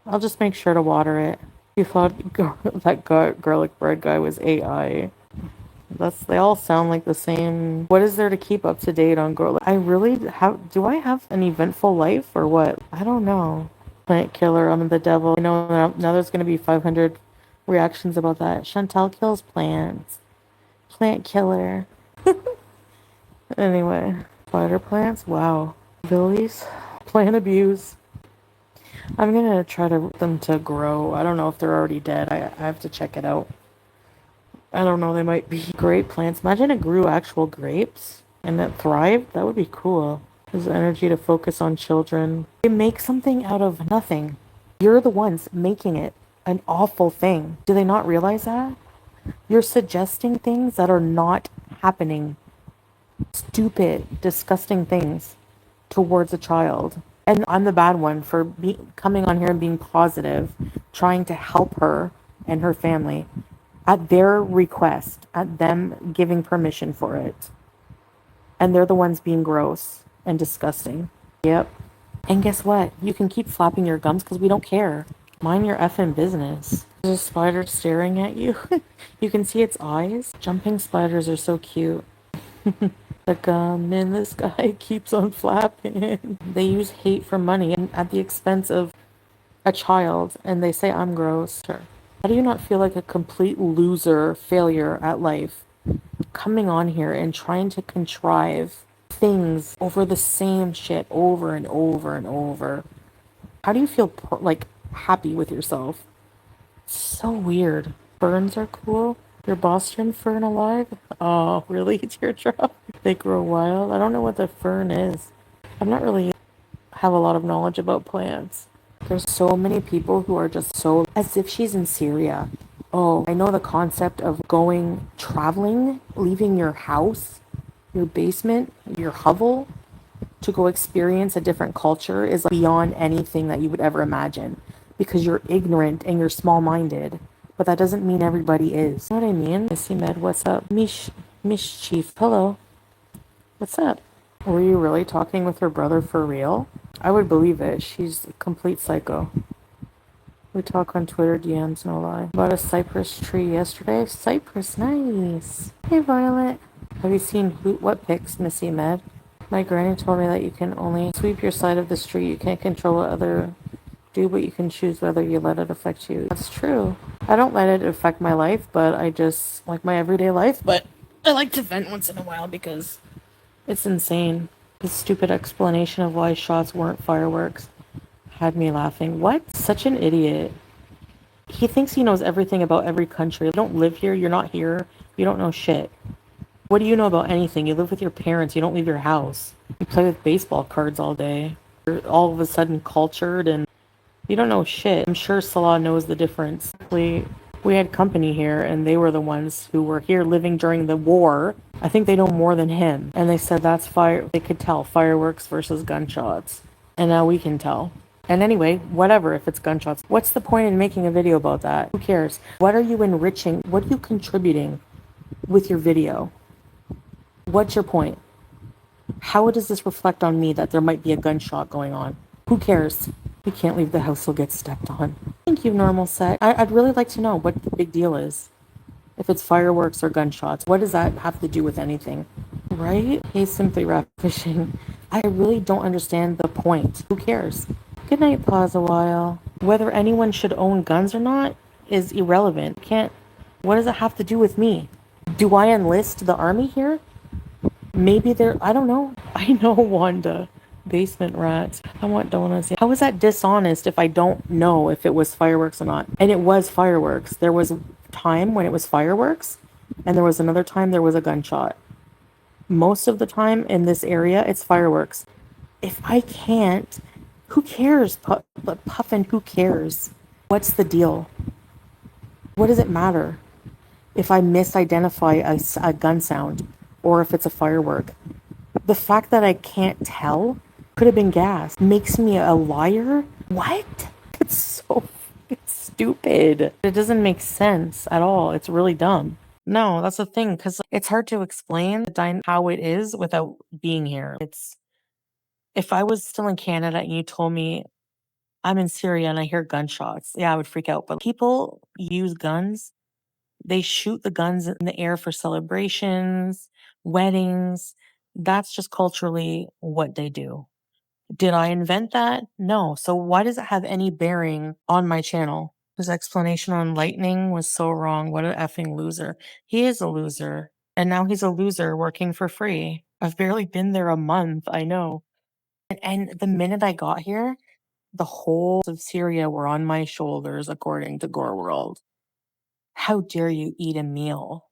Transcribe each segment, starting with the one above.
I'll just make sure to water it. You thought that garlic bread guy was AI. They all sound like the same. What is there to keep up to date on garlic? I really have, do I have an eventful life or what? I don't know. Plant killer, I'm the devil. I know now there's going to be 500 reactions about that. Chantal kills plants. Plant killer. Anyway, spider plants? Wow. Lilies? Plant abuse. I'm gonna try to get them to grow. I don't know if they're already dead. I have to check it out. I don't know, they might be grape plants. Imagine it grew actual grapes and it thrived. That would be cool. There's energy to focus on children. They make something out of nothing. You're the ones making it an awful thing. Do they not realize that? You're suggesting things that are not happening. Stupid, disgusting things towards a child. And I'm the bad one for coming on here and being positive, trying to help her and her family at their request, at them giving permission for it. And they're the ones being gross and disgusting. Yep. And guess what? You can keep flapping your gums because we don't care. Mind your effing business. There's a spider staring at you. You can see its eyes. Jumping spiders are so cute. The gum in the sky keeps on flapping. They use hate for money and at the expense of a child, and they say I'm gross. Sure. How do you not feel like a complete loser failure at life coming on here and trying to contrive things over the same shit over and over and over? How do you feel like happy with yourself? So weird. Ferns are cool. Your Boston fern alive? Oh, really? Teardrop? They grow wild? I don't know what the fern is. I'm not really have a lot of knowledge about plants. There's so many people who are just so as if she's in Syria. Oh, I know the concept of going traveling, leaving your house, your basement, your hovel to go experience a different culture is like beyond anything that you would ever imagine because you're ignorant and you're small-minded. But that doesn't mean everybody is. You know what I mean? Missy Med, what's up? Mischief, hello. What's up? Were you really talking with her brother for real? I would believe it. She's a complete psycho. We talk on Twitter DMs, no lie. Bought a cypress tree yesterday. Cypress, nice. Hey, Violet. Have you seen what pics, Missy Med? My granny told me that you can only sweep your side of the street. You can't control what other do, but you can choose whether you let it affect you. That's true. I don't let it affect my life, but I just like my everyday life. But I like to vent once in a while because it's insane. His stupid explanation of why shots weren't fireworks had me laughing. What? Such an idiot. He thinks he knows everything about every country. You don't live here. You're not here. You don't know shit. What do you know about anything? You live with your parents. You don't leave your house. You play with baseball cards all day. You're all of a sudden cultured and you don't know shit. I'm sure Salah knows the difference. We had company here, and they were the ones who were here living during the war. I think they know more than him. And they said that's fire. They could tell fireworks versus gunshots. And now we can tell. And anyway, whatever if it's gunshots. What's the point in making a video about that? Who cares? What are you enriching? What are you contributing with your video? What's your point? How does this reflect on me that there might be a gunshot going on? Who cares? You can't leave the house, you'll get stepped on. Thank you, normal set. I'd really like to know what the big deal is. If it's fireworks or gunshots, what does that have to do with anything? Right? Hey, simply rap fishing. I really don't understand the point. Who cares? Good night, pause a while. Whether anyone should own guns or not is irrelevant. What does it have to do with me? Do I enlist the army here? Maybe I don't know. I know, Wanda. Basement rats. I want donuts. How is that dishonest if I don't know if it was fireworks or not? And it was fireworks. There was a time when it was fireworks, and there was another time there was a gunshot. Most of the time in this area, it's fireworks. If I can't, who cares? Puffin, who cares? What's the deal? What does it matter if I misidentify a gun sound or if it's a firework? The fact that I can't tell could have been gas makes me a liar? What? It's stupid. It doesn't make sense at all. It's really dumb. No, that's the thing, because it's hard to explain how it is without being here. If I was still in Canada and you told me I'm in Syria and I hear gunshots. Yeah, I would freak out. But people use guns. They shoot the guns in the air for celebrations, weddings. That's just culturally what they do. Did I invent that? No. So why does it have any bearing on my channel? His explanation on lightning was so wrong. What an effing loser. He is a loser. And now he's a loser working for free. I've barely been there a month. I know. And the minute I got here, the whole of Syria were on my shoulders, according to Gore World. How dare you eat a meal?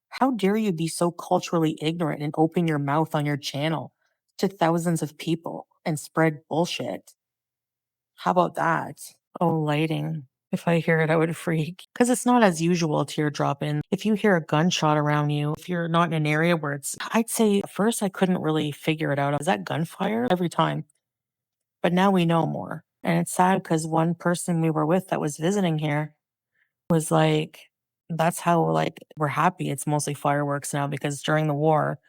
How dare you be so culturally ignorant and open your mouth on your channel to thousands of people and spread bullshit? How about that? Oh, lighting. If I hear it, I would freak. Because it's not as usual teardrop in. If you hear a gunshot around you, if you're not in an area where I'd say at first I couldn't really figure it out. Is that gunfire? Every time. But now we know more. And it's sad because one person we were with that was visiting here was like, that's how, like, we're happy it's mostly fireworks now because during the war,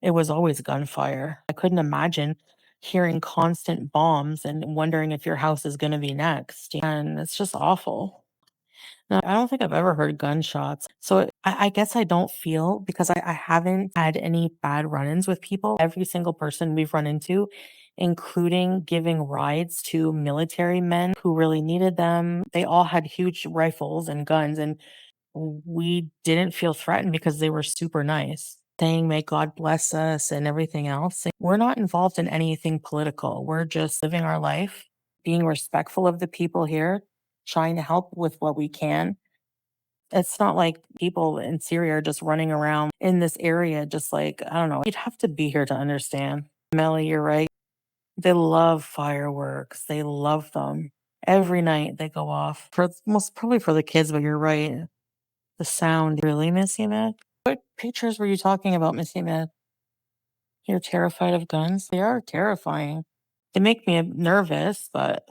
it was always gunfire. I couldn't imagine hearing constant bombs and wondering if your house is going to be next. And it's just awful. Now, I don't think I've ever heard gunshots. So I guess I don't feel because I haven't had any bad run ins with people. Every single person we've run into, including giving rides to military men who really needed them, they all had huge rifles and guns. And we didn't feel threatened because they were super nice, saying, may God bless us and everything else. We're not involved in anything political. We're just living our life, being respectful of the people here, trying to help with what we can. It's not like people in Syria are just running around in this area, just like, I don't know, you'd have to be here to understand. Melly, you're right. They love fireworks. They love them. Every night they go off. For most probably for the kids, but you're right. The sound. Really, Missy Med? What pictures were you talking about, Missy Med? You're terrified of guns? They are terrifying. They make me nervous, but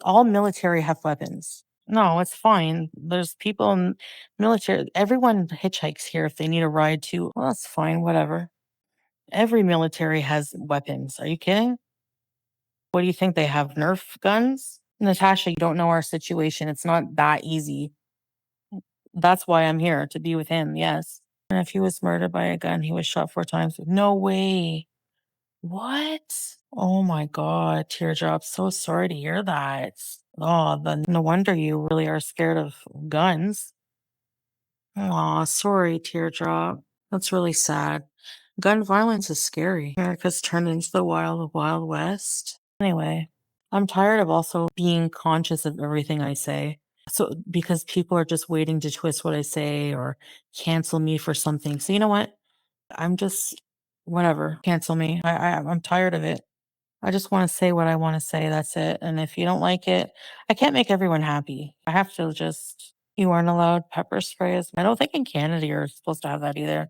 all military have weapons. No, it's fine. There's people in military. Everyone hitchhikes here if they need a ride too. Well, that's fine. Whatever. Every military has weapons. Are you kidding? What do you think? They have Nerf guns? Natasha, you don't know our situation. It's not that easy. That's why I'm here, to be with him, yes. And if he was murdered by a gun, he was shot 4 times. No way. What? Oh my God, teardrop. So sorry to hear that. Oh, then no wonder you really are scared of guns. Aw, sorry, teardrop. That's really sad. Gun violence is scary. America's turned into the wild, wild west. Anyway, I'm tired of also being conscious of everything I say. So, because people are just waiting to twist what I say or cancel me for something. So, you know what? I'm just, whatever, cancel me. I'm tired of it. I just want to say what I want to say. That's it. And if you don't like it, I can't make everyone happy. I have to just, you aren't allowed pepper sprays. I don't think in Canada you're supposed to have that either.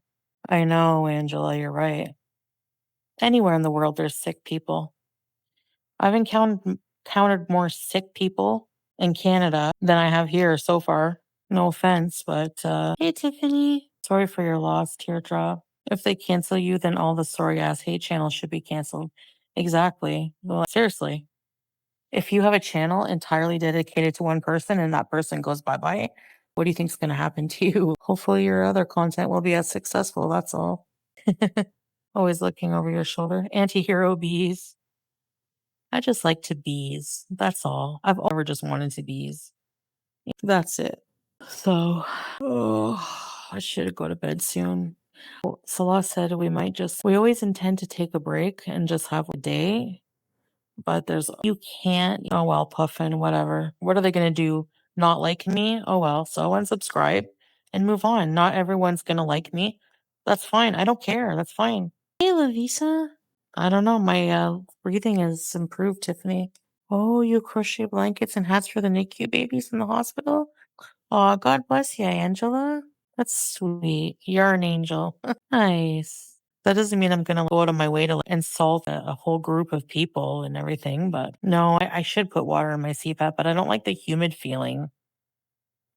I know, Angela, you're right. Anywhere in the world, there's sick people. I've encountered more sick people in Canada than I have here so far. No offense, but hey, Tiffany. Sorry for your loss, teardrop. If they cancel you, then all the sorry ass hate channels should be canceled. Exactly. Well, seriously. If you have a channel entirely dedicated to one person and that person goes bye bye, what do you think's going to happen to you? Hopefully, your other content will be as successful. That's all. Always looking over your shoulder. Anti hero bees. I just like to bees. That's all. I've ever just wanted to bees. That's it. So, oh, I should go to bed soon. Well, Salah said we always intend to take a break and just have a day, but you can't, oh well, Puffin, whatever. What are they going to do? Not like me? Oh well, so unsubscribe and move on. Not everyone's going to like me. That's fine. I don't care. That's fine. Hey, Lavisa. I don't know. My breathing has improved, Tiffany. Oh, you crochet blankets and hats for the NICU babies in the hospital? Oh, God bless you, Angela. That's sweet. You're an angel. Nice. That doesn't mean I'm going to go out of my way to insult a whole group of people and everything, but no, I should put water in my CPAP, but I don't like the humid feeling.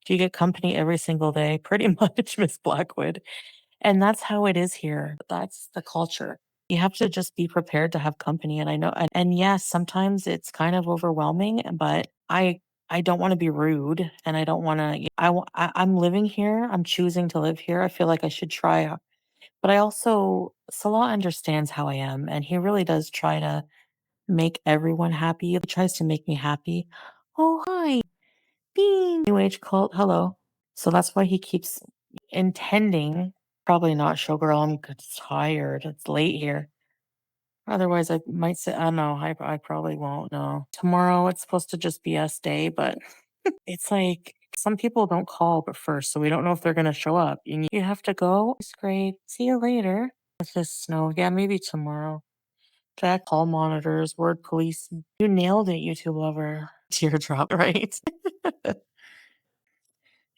Do you get company every single day? Pretty much, Miss Blackwood. And that's how it is here. That's the culture. You have to just be prepared to have company, and I know and yes, sometimes it's kind of overwhelming, but I don't wanna be rude, and I don't wanna I'm living here, I'm choosing to live here, I feel like I should try, but I also Salah understands how I am, and he really does try to make everyone happy. He tries to make me happy. "Oh, hi, Bean." New age cult, hello. So that's why he keeps intending probably not showgirl, I'm tired, it's late here. Otherwise, I might say, I don't know, I probably won't, no. Tomorrow, it's supposed to just be us day, but it's like some people don't call but first, so we don't know if they're gonna show up. And you have to go. It's great. See you later. With this snow. Yeah, maybe tomorrow. Jack hall monitors, word police. You nailed it, YouTube lover. Teardrop, right?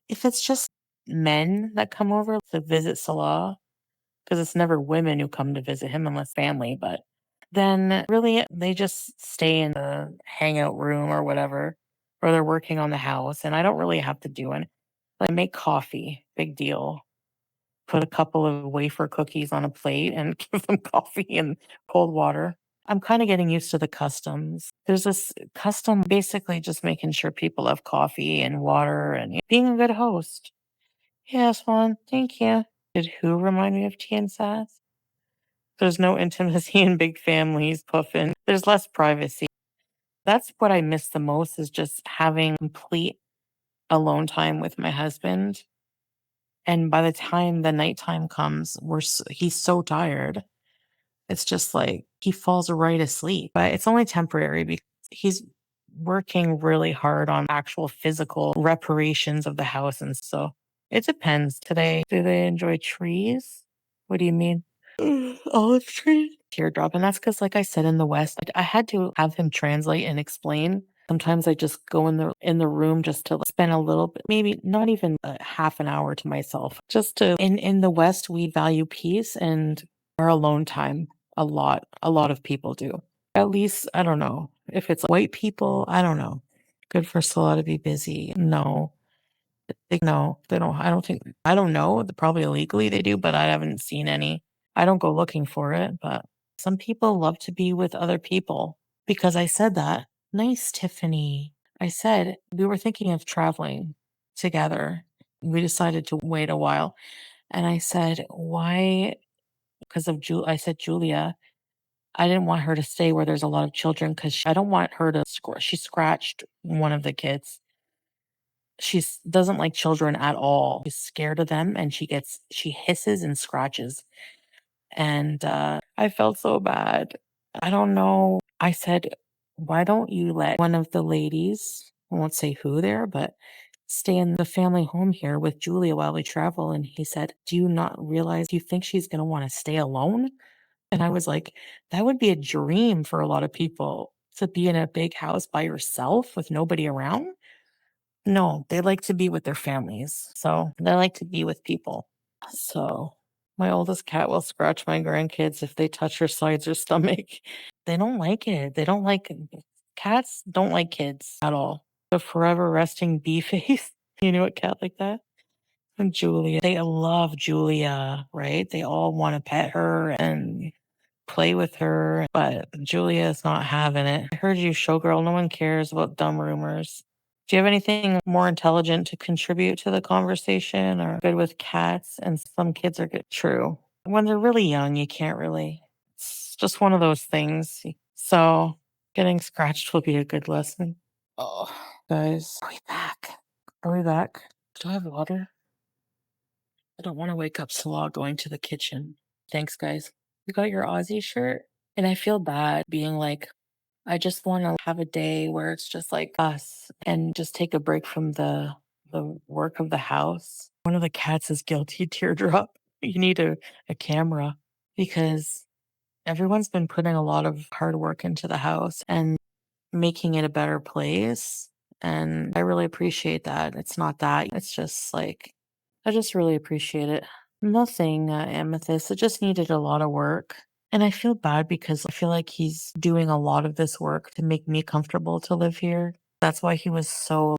If it's just men that come over to visit Salah, because it's never women who come to visit him unless family, but then really they just stay in the hangout room or whatever, or they're working on the house. And I don't really have to do it. Like make coffee, big deal. Put a couple of wafer cookies on a plate and give them coffee and cold water. I'm kind of getting used to the customs. There's this custom basically just making sure people have coffee and water and being a good host. Yes, one. Thank you. Did who remind me of tea and sass? There's no intimacy in big families, puffin. There's less privacy. That's what I miss the most is just having complete alone time with my husband. And by the time the nighttime comes, he's so tired. It's just like he falls right asleep. But it's only temporary because he's working really hard on actual physical reparations of the house. And so it depends. Today, do they enjoy trees? What do you mean? Olive tree? Teardrop. And that's because, like I said, in the West, I had to have him translate and explain. Sometimes I just go in the room just to spend a little bit, maybe not even a half an hour to myself. Just to in the West, we value peace and our alone time a lot. A lot of people do. At least I don't know if it's white people. I don't know. Good for Salah to be busy. No, no, they don't. I don't think. I don't know. Probably illegally they do, but I haven't seen any. I don't go looking for it, but some people love to be with other people because I said that. Nice, Tiffany. I said we were thinking of traveling together. We decided to wait a while. And I said, why? Because of I said, Julia, I didn't want her to stay where there's a lot of children because I don't want her to, she scratched one of the kids. She doesn't like children at all. She's scared of them and she hisses and scratches. And I felt so bad. I don't know. I said, why don't you let one of the ladies, I won't say who there, but stay in the family home here with Julia while we travel? And he said, do you not realize, do you think she's going to want to stay alone? And I was like, that would be a dream for a lot of people to be in a big house by yourself with nobody around. No, they like to be with their families. So they like to be with people. So my oldest cat will scratch my grandkids if they touch her sides or stomach. They don't like it. They don't like cats don't like kids at all. The forever resting bee face. You know a cat like that? And Julia. They love Julia, right? They all want to pet her and play with her, but Julia is not having it. I heard you, showgirl. No one cares about dumb rumors. Do you have anything more intelligent to contribute to the conversation or good with cats? And some kids are good. True. When they're really young, you can't really. It's just one of those things. So getting scratched will be a good lesson. Oh, guys. Are we back? Are we back? Do I have water? I don't want to wake up Salah going to the kitchen. Thanks, guys. You got your Aussie shirt? And I feel bad being like, I just want to have a day where it's just like us and just take a break from the work of the house. One of the cats is guilty teardrop. You need a camera because everyone's been putting a lot of hard work into the house and making it a better place. And I really appreciate that. It's not that. It's just like, I just really appreciate it. Nothing, Amethyst. It just needed a lot of work. And I feel bad because I feel like he's doing a lot of this work to make me comfortable to live here. That's why he was so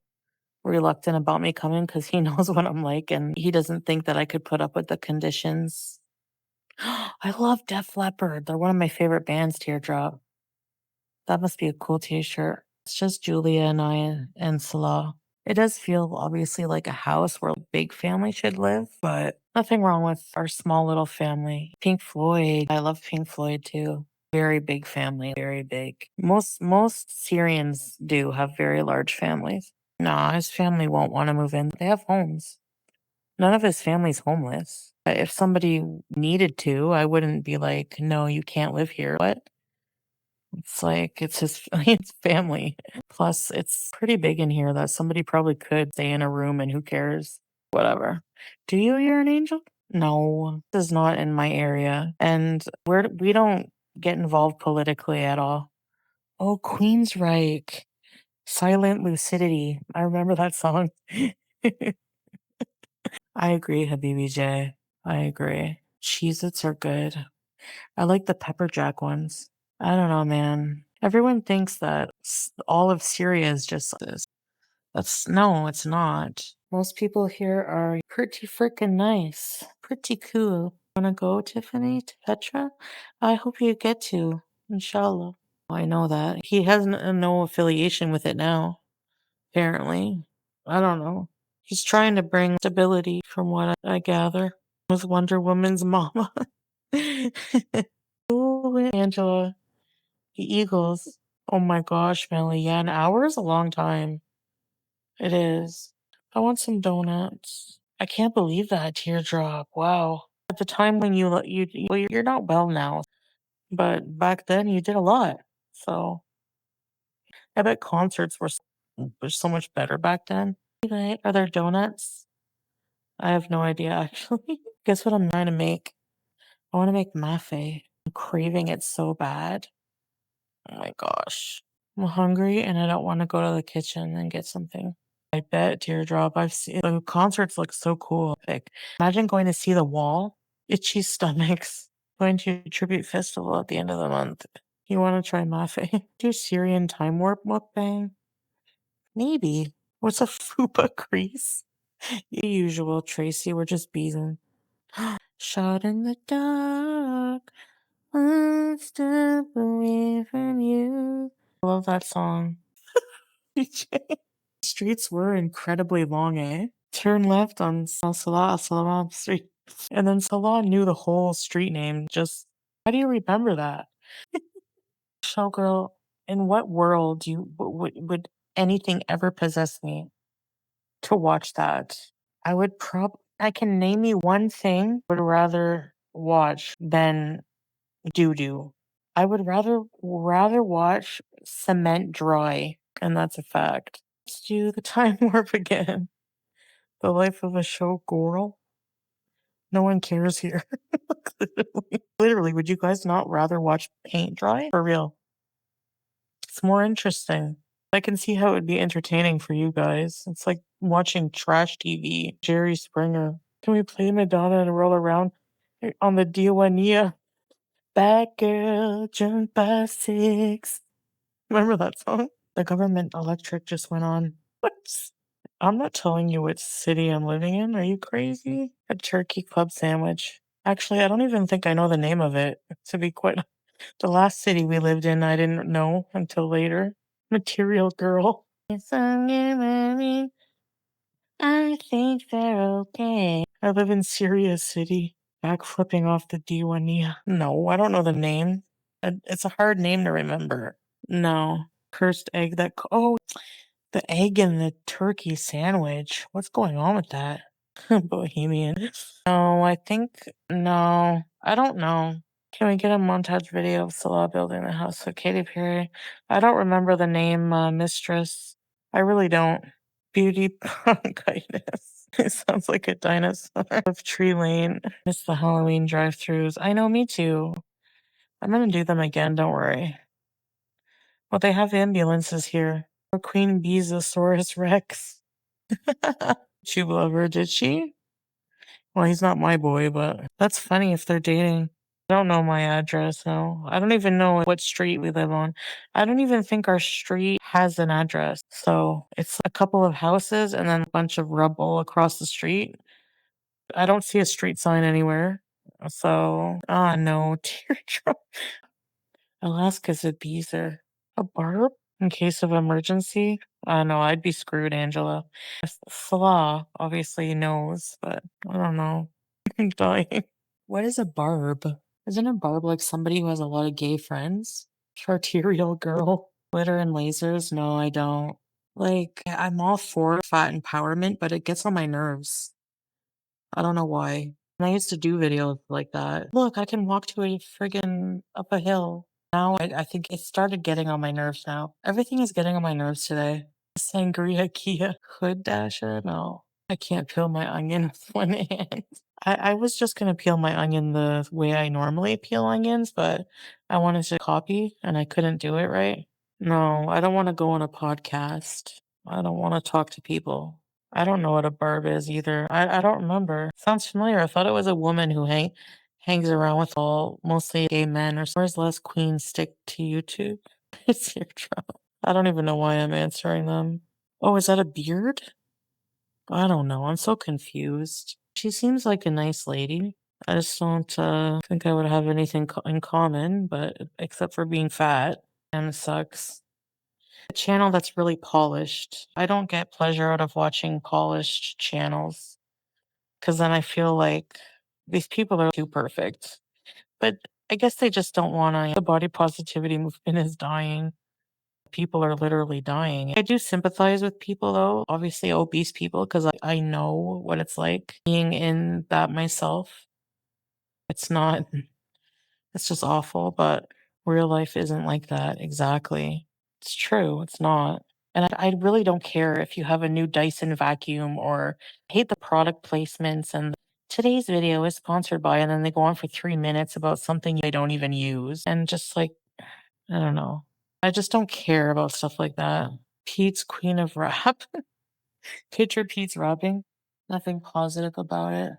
reluctant about me coming because he knows what I'm like and he doesn't think that I could put up with the conditions. I love Def Leppard. They're one of my favorite bands, Teardrop. That must be a cool t-shirt. It's just Julia and I and Salah. It does feel obviously like a house where a big family should live, but nothing wrong with our small little family. Pink Floyd. I love Pink Floyd too. Very big family, very big. Most Syrians do have very large families. Nah, his family won't want to move in. They have homes. None of his family's homeless. If somebody needed to, I wouldn't be like, no, you can't live here. What? It's like it's his it's family. Plus, it's pretty big in here that somebody probably could stay in a room and who cares? Whatever. Do you hear an angel? No, this is not in my area. And we don't get involved politically at all. Oh, Queensryche. Silent Lucidity. I remember that song. I agree, Habibi J. I agree. Cheez-Its are good. I like the pepper jack ones. I don't know, man. Everyone thinks that all of Syria is just this. That's no, it's not. Most people here are pretty freaking nice, pretty cool. Wanna go, Tiffany, to Petra? I hope you get to, inshallah. I know that. He has no affiliation with it now, apparently. I don't know. He's trying to bring stability, from what I gather, with Wonder Woman's mama. Ooh, Angela. The Eagles. Oh my gosh, Melly. Yeah, an hour is a long time. It is. I want some donuts. I can't believe that teardrop. Wow. At the time when well, you're not well now, but back then you did a lot. So I bet concerts were so much better back then. Right? Are there donuts? I have no idea actually. Guess what I'm trying to make? I want to make mafe. I'm craving it so bad. Oh my gosh. I'm hungry and I don't want to go to the kitchen and get something. I bet Teardrop. I've seen the concerts look so cool. Like, imagine going to see The Wall. Itchy stomachs. Going to a tribute festival at the end of the month. You want to try Mafe? Do Syrian time warp mukbang? Maybe. What's a fupa crease? Usual, Tracy. We're just beesing. Shot in the dark. One step away from you. I love that song. Streets were incredibly long, eh? Turn left on Salah Salam Street. And then Salah knew the whole street name. Just, how do you remember that? Showgirl, in what world would anything ever possess me to watch that? I can name you one thing I would rather watch than doo doo. I would rather watch cement dry, and that's a fact. Let's do the time warp again. The life of a showgirl. No one cares here. Literally, would you guys not rather watch paint dry? For real. It's more interesting. I can see how it would be entertaining for you guys. It's like watching trash TV. Jerry Springer. Can we play Madonna and roll around on the Diwania? Bad girl, jump by six. Remember that song? The government electric just went on. What? I'm not telling you which city I'm living in. Are you crazy? A turkey club sandwich. Actually, I don't even think I know the name of it, to be quite. The last city we lived in, I didn't know until later. Material Girl. It's okay, I think they're okay. I live in Syria City. Backflipping off the Diwania. No, I don't know the name. It's a hard name to remember. No. Cursed egg that. Oh, the egg in the turkey sandwich. What's going on with that? Bohemian. No, I think. No, I don't know. Can we get a montage video of Salah building the house of Katy Perry? I don't remember the name, Mistress. I really don't. Beauty bronchitis. It sounds like a dinosaur. Of Tree Lane. Miss the Halloween drive-thrus. I know, me too. I'm gonna do them again, don't worry. Well, they have ambulances here. Oh, Queen Beezosaurus Rex. Tube lover, did she? Well, he's not my boy, but that's funny if they're dating. I don't know my address now. I don't even know what street we live on. I don't even think our street has an address. So it's a couple of houses and then a bunch of rubble across the street. I don't see a street sign anywhere. So, no, teardrop. Alaska's a beezer. A barb? In case of emergency? No, I'd be screwed, Angela. Slaw obviously knows, but I don't know. I'm dying. What is a barb? Isn't a barb like somebody who has a lot of gay friends? Arterial girl. Glitter and lasers? No, I don't. Like, I'm all for fat empowerment, but it gets on my nerves. I don't know why. And I used to do videos like that. Look, I can walk to a friggin' up a hill. Now I think it started getting on my nerves now. Everything is getting on my nerves today. Sangria Kia hood dasher? No. I can't peel my onion with one hand. I was just gonna peel my onion the way I normally peel onions, but I wanted to copy and I couldn't do it right. No, I don't want to go on a podcast. I don't want to talk to people. I don't know what a barb is either. I don't remember. Sounds familiar. I thought it was a woman who hangs around with all mostly gay men. Or where's Les Queen stick to YouTube? It's your trouble. I don't even know why I'm answering them. Oh, is that a beard? I don't know. I'm so confused. She seems like a nice lady. I just don't think I would have anything in common, but except for being fat and sucks. A channel that's really polished. I don't get pleasure out of watching polished channels because then I feel like these people are too perfect. But I guess they just don't want to. The body positivity movement is dying. People are literally dying. I do sympathize with people though, obviously obese people, because I know what it's like being in that myself. It's not, it's just awful, but real life isn't like that exactly. It's true, it's not. And I really don't care if you have a new Dyson vacuum or I hate the product placements and today's video is sponsored by, and then they go on for 3 minutes about something they don't even use. And just like, I don't know. I just don't care about stuff like that. Pete's Queen of Rap. Picture Pete's rapping. Nothing positive about it.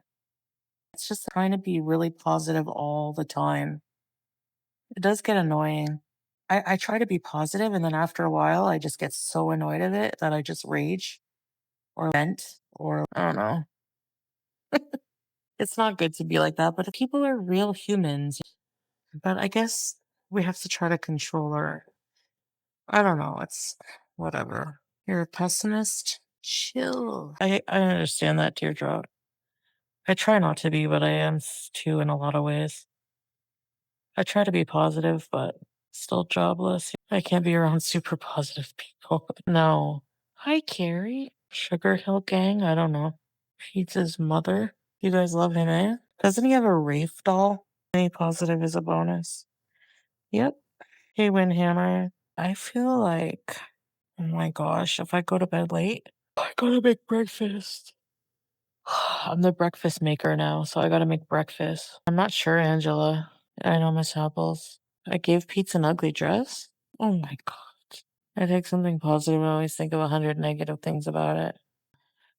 It's just trying to be really positive all the time. It does get annoying. I try to be positive, and then after a while, I just get so annoyed at it that I just rage or vent or I don't know. It's not good to be like that, but people are real humans. But I guess we have to try to control our. I don't know. It's whatever. You're a pessimist? Chill. I understand that, teardrop. I try not to be, but I am too in a lot of ways. I try to be positive, but still jobless. I can't be around super positive people. No. Hi, Carrie. Sugar Hill Gang? I don't know. Pizza's mother. You guys love him, eh? Doesn't he have a Rafe doll? Any positive is a bonus. Yep. Hey, Windhammer. I feel like, oh my gosh, if I go to bed late, I gotta make breakfast. I'm the breakfast maker now, so I gotta make breakfast. I'm not sure, Angela. I know, Miss Apples. I gave Pete an ugly dress? Oh my god. I take something positive and always think of 100 negative things about it.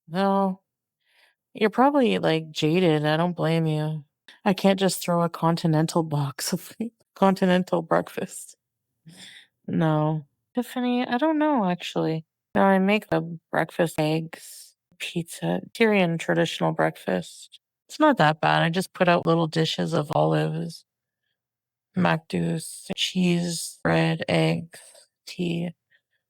No, you're probably like jaded. I don't blame you. I can't just throw a continental box of continental breakfast. No. Tiffany, I don't know actually. No, I make the breakfast eggs, pizza, Syrian traditional breakfast. It's not that bad. I just put out little dishes of olives, macdouce, cheese, bread, eggs, tea.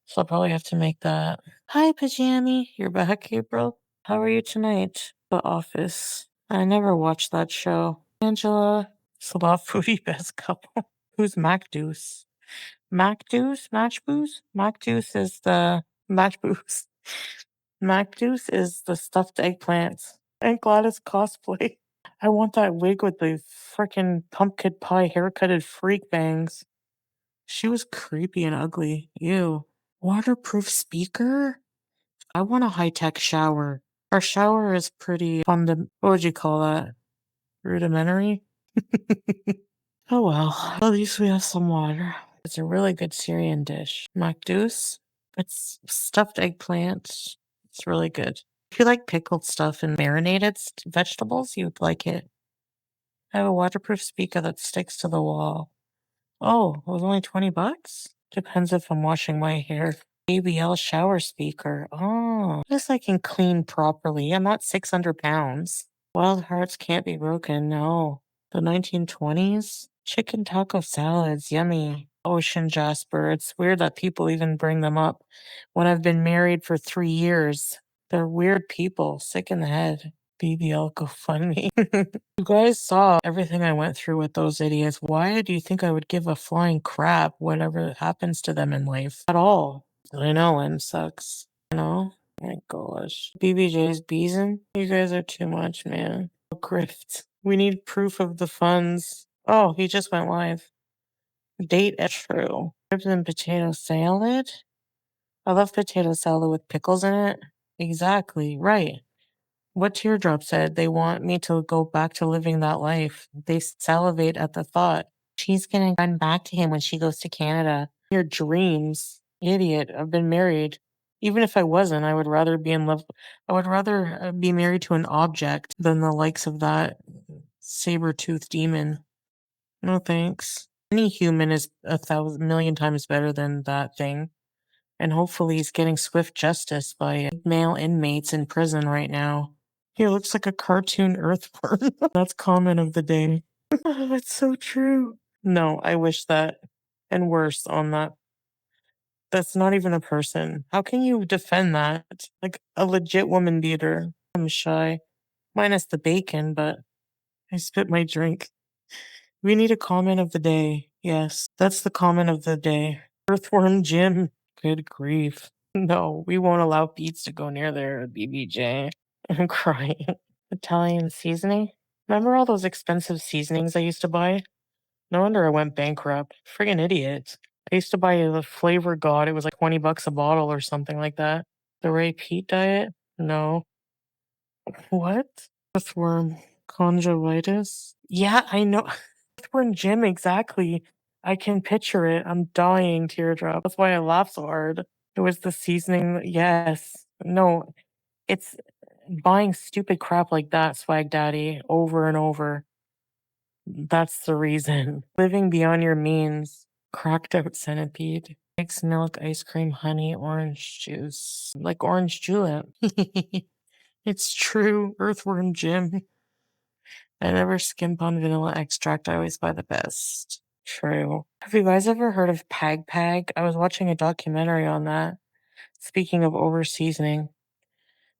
So I'll probably have to make that. Hi, Pajami. You're back, April. How are you tonight? The Office. I never watched that show. Angela. Slav foodie best couple. Who's macdouce? Macdouce? Matchbooze? Macdouce is the Matchbooze. Macdouce is the stuffed eggplants. And Gladys cosplay. I want that wig with the frickin' pumpkin pie haircutted freak bangs. She was creepy and ugly. Ew. Waterproof speaker? I want a high-tech shower. Our shower is pretty what would you call that? Rudimentary? Oh well, at least we have some water. It's a really good Syrian dish. Makdous. It's stuffed eggplant. It's really good. If you like pickled stuff and marinated vegetables, you'd like it. I have a waterproof speaker that sticks to the wall. Oh, it was only 20 bucks? Depends if I'm washing my hair. ABL shower speaker. Oh, just I can clean properly. I'm not 600 pounds. Wild hearts can't be broken, no. The 1920s? Chicken taco salads, yummy. Ocean Jasper. It's weird that people even bring them up when I've been married for 3 years. They're weird people, sick in the head. BBL GoFundMe. You guys saw everything I went through with those idiots. Why do you think I would give a flying crap whatever happens to them in life? At all. I know, and sucks. You know? My gosh. BBJ's Beeson? You guys are too much, man. Grift. We need proof of the funds. Oh, he just went live. Date is true. Ribs and potato salad? I love potato salad with pickles in it. Exactly, right. What teardrop said they want me to go back to living that life. They salivate at the thought. She's gonna run back to him when she goes to Canada. Your dreams. Idiot. I've been married. Even if I wasn't, I would rather be in love. I would rather be married to an object than the likes of that saber-toothed demon. No thanks. Any human is 1,000,000,000 times better than that thing. And hopefully he's getting swift justice by male inmates in prison right now. He looks like a cartoon earthworm. That's comment of the day. Oh, it's so true. No, I wish that. And worse on that. That's not even a person. How can you defend that? Like a legit woman beater. I'm shy. Minus the bacon, but I spit my drink. We need a comment of the day. Yes, that's the comment of the day. Earthworm Jim. Good grief. No, we won't allow Pete's to go near there, BBJ. I'm crying. Italian seasoning? Remember all those expensive seasonings I used to buy? No wonder I went bankrupt. Friggin' idiot. I used to buy the Flavor God. It was like 20 bucks a bottle or something like that. The Ray Pete diet? No. What? Earthworm. Conjunctivitis? Yeah, I know. Earthworm Jim, exactly. I can picture it. I'm dying, teardrop. That's why I laugh so hard. It was the seasoning. Yes. No, it's buying stupid crap like that, Swag Daddy, over and over. That's the reason. Living beyond your means. Cracked out centipede. Eggs, milk, ice cream, honey, orange juice. Like orange julep. It's true. Earthworm Jim. I never skimp on vanilla extract. I always buy the best. True. Have you guys ever heard of Pag Pag? I was watching a documentary on that. Speaking of over seasoning,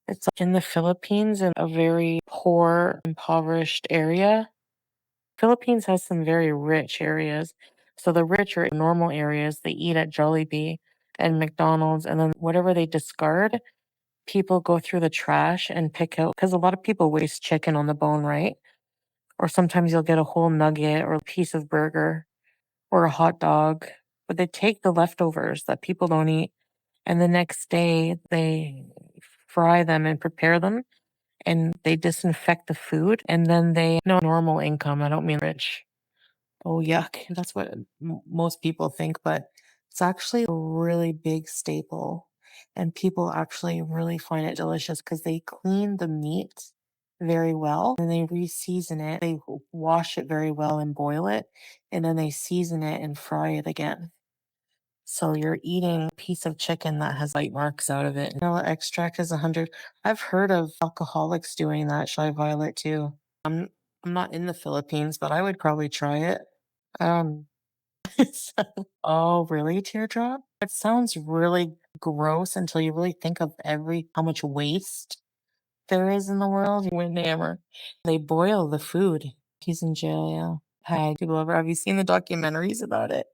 it's in the Philippines in a very poor, impoverished area. Philippines has some very rich areas. So the richer, normal areas, they eat at Jollibee and McDonald's, and then whatever they discard, people go through the trash and pick out, because a lot of people waste chicken on the bone, right? Or sometimes you'll get a whole nugget or a piece of burger or a hot dog, but they take the leftovers that people don't eat, and the next day they fry them and prepare them, and they disinfect the food, and then they no normal income. I don't mean rich. Oh, yuck. That's what most people think, but it's actually a really big staple. And people actually really find it delicious because they clean the meat very well and they re-season it. They wash it very well and boil it, and then they season it and fry it again. So you're eating a piece of chicken that has bite marks out of it. Vanilla extract is 100. I've heard of alcoholics doing that, Shy Violet, too. I'm not in the Philippines, but I would probably try it. Um, oh, really, teardrop? It sounds really gross until you really think of how much waste there is in the world. Windhammer. They boil the food. He's in jail, yeah. Pag. People ever have you seen the documentaries about it?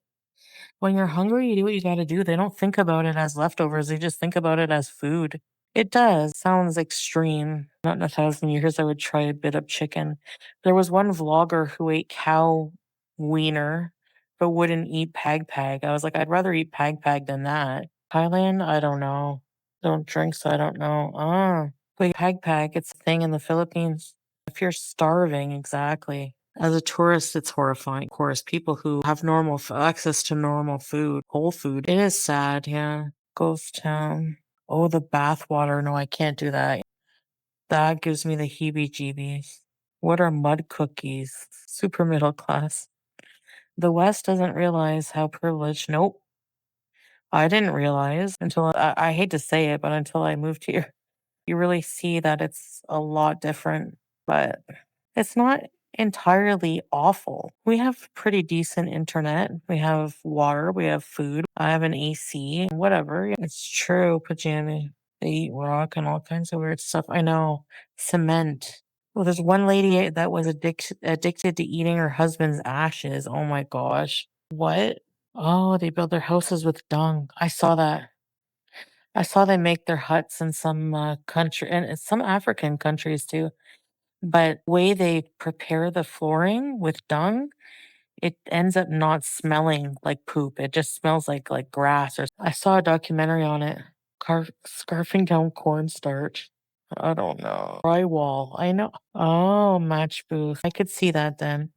When you're hungry, you do what you gotta do. They don't think about it as leftovers. They just think about it as food. It does. Sounds extreme. Not in 1,000 years I would try a bit of chicken. There was one vlogger who ate cow wiener, but wouldn't eat pag pag. I was like, I'd rather eat pag pag than that. Thailand? I don't know. Don't drink, so I don't know. Wait, pag pag, it's a thing in the Philippines. If you're starving, exactly. As a tourist, it's horrifying. Of course, people who have normal access to normal food, whole food. It is sad, yeah. Ghost town. Oh, the bath water. No, I can't do that. That gives me the heebie-jeebies. What are mud cookies? Super middle class. The West doesn't realize how privileged. Nope. I didn't realize until I hate to say it, but until I moved here, you really see that it's a lot different. But it's not entirely awful. We have pretty decent internet. We have water. We have food. I have an AC. Whatever. It's true, pajama. They eat rock and all kinds of weird stuff. I know. Cement. Well, there's one lady that was addicted to eating her husband's ashes. Oh my gosh. What? Oh, they build their houses with dung. I saw that. I saw they make their huts in some country and some African countries too. But way they prepare the flooring with dung, it ends up not smelling like poop. It just smells like grass or I saw a documentary on it. Scarfing down cornstarch. I don't know. Drywall. I know. Oh, match booth. I could see that then.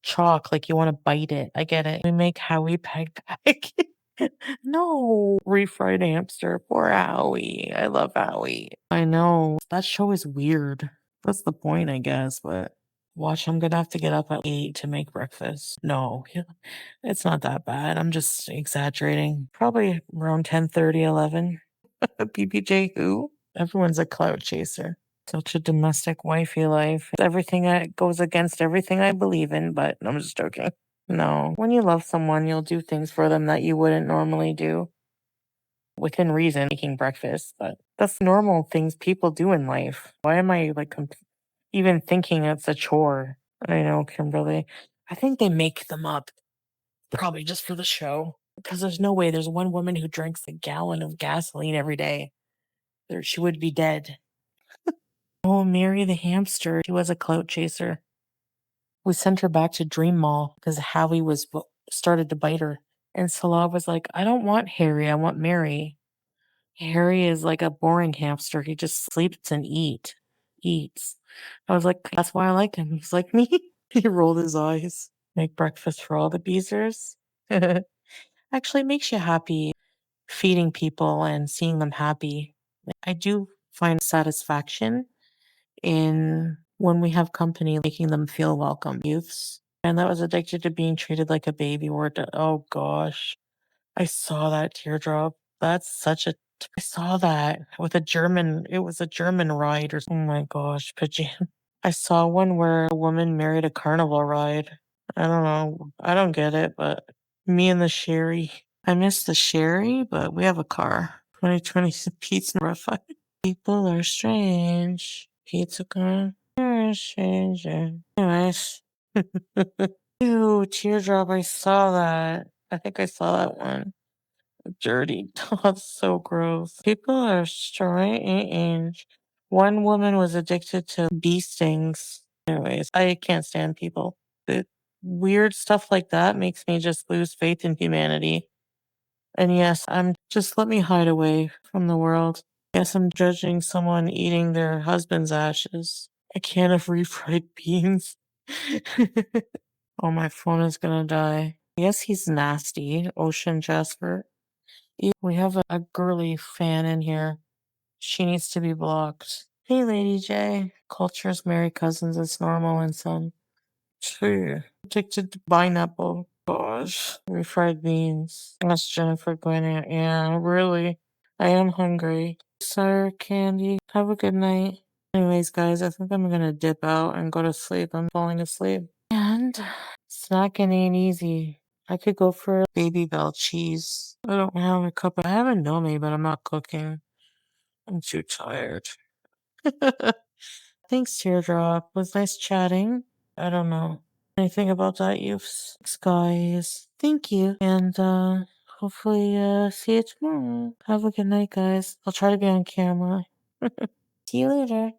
Chalk, like you want to bite it. I get it. We make Howie peg peg. No, refried hamster. Poor Howie. I love Howie. I know. That show is weird. That's the point, I guess, but watch, I'm gonna have to get up at 8 to make breakfast. No, it's not that bad. I'm just exaggerating. Probably around 10:30, 11. PPJ who? Everyone's a clout chaser. Such a domestic wifey life. Everything that goes against everything I believe in, but I'm just joking. No. When you love someone, you'll do things for them that you wouldn't normally do. Within reason, making breakfast, but that's normal things people do in life. Why am I like even thinking it's a chore? I know, Kimberly. I think they make them up, probably just for the show. Because there's no way there's one woman who drinks a gallon of gasoline every day. She would be dead. Oh, Mary the hamster. She was a clout chaser. We sent her back to Dream Mall because Howie started to bite her. And Salah was like, I don't want Harry, I want Mary. Harry is like a boring hamster. He just sleeps and eats. I was like, that's why I like him. He's like me. He rolled his eyes. Make breakfast for all the Beezers. Actually, it makes you happy feeding people and seeing them happy. I do find satisfaction in when we have company, making them feel welcome. Youths. And that was addicted to being treated like a baby. Oh gosh. I saw that teardrop. That's such a. I saw that with it was a German ride or, oh my gosh, Pajam. I saw one where a woman married a carnival ride. I don't know. I don't get it, but me and the Sherry. I miss the Sherry, but we have a car. 2020 pizza rough. People are strange. Pizza car. You're a stranger. Anyways. Ew, teardrop. I saw that. I think I saw that one. Dirty. That's so gross. People are strange. One woman was addicted to bee stings. Anyways, I can't stand people. The weird stuff like that makes me just lose faith in humanity. And yes, just let me hide away from the world. Yes, I'm judging someone eating their husband's ashes. A can of refried beans. Oh, my phone is gonna die. Yes, he's nasty, Ocean Jasper. We have a girly fan in here. She needs to be blocked. Hey, Lady J. Cultures marry cousins. It's normal in some. True. Addicted to pineapple. Gosh. Refried beans. That's Jennifer Gwinnett. Yeah, really. I am hungry. Sour candy. Have a good night. Anyways, guys, I think I'm gonna dip out and go to sleep. I'm falling asleep. And snacking ain't easy. I could go for a Baby Bell cheese. I don't have a cup. I have a Nomi, but I'm not cooking. I'm too tired. Thanks, Teardrop. Was nice chatting. I don't know anything about that, youths. Thanks, guys. Thank you. And hopefully see you tomorrow. Have a good night, guys. I'll try to be on camera. See you later.